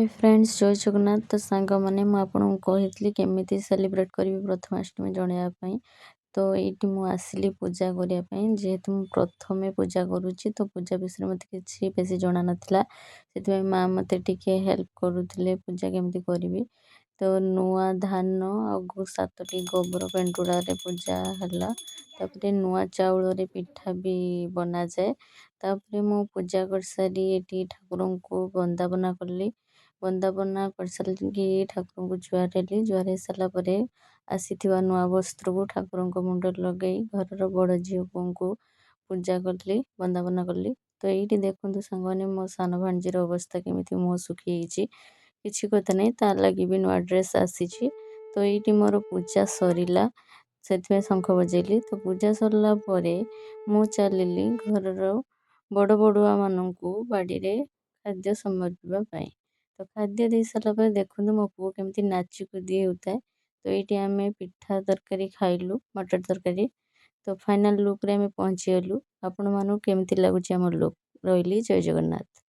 Hi friends जय जगन्नाथ। तो सांग मैंने मुझे कही केमी सेलिब्रेट करी प्रथमाष्टमी जनवाई। तो ये मुझे पूजा करने जेहेतु मुझे प्रथम पूजा करुच्ची तो पूजा विषय मत कि बेस जना नाला से माँ मत हेल्प करुले पूजा केमती करी। तो नुआ धान आगु 7टी गोबर पेंटुड़ा पूजा है। तापर नुआ चाउल पिठा भी बना जाए। तापर मु पूजा कर सारी ये ठाकुर को वंदापना कली। वंदापना कर सारे ठाकुर को जुआर हेली। जुआर हो सारापर आसीथिबा नुआ वस्त्र को ठाकुर मुंड लगे घर बड़ झील को पूजा कली वंदापना कली। तो ये देखो सांगने मो सान भाणीजीर अवस्था केमी मुह सुखी किसी कथा नहीं ता लगी भी नुआ ड्रेस आसी। तो ये मोर पूजा सरला से शंख बजेली। तो पूजा सरला मु चलिली घर बड़ बड़ुआ मानू बाड़ी खाद्य समर्पाई। तो खाद्य दे सारापर देखो मो पु केमती नाची कूदी होता है। तो ये आम पिठा तरकारी खाइलु मटर तरकारी। तो फाइनाल लुक रे पहुँची गलु। आपण मानू केमती लगुच आम लुक रही। जय जगन्नाथ।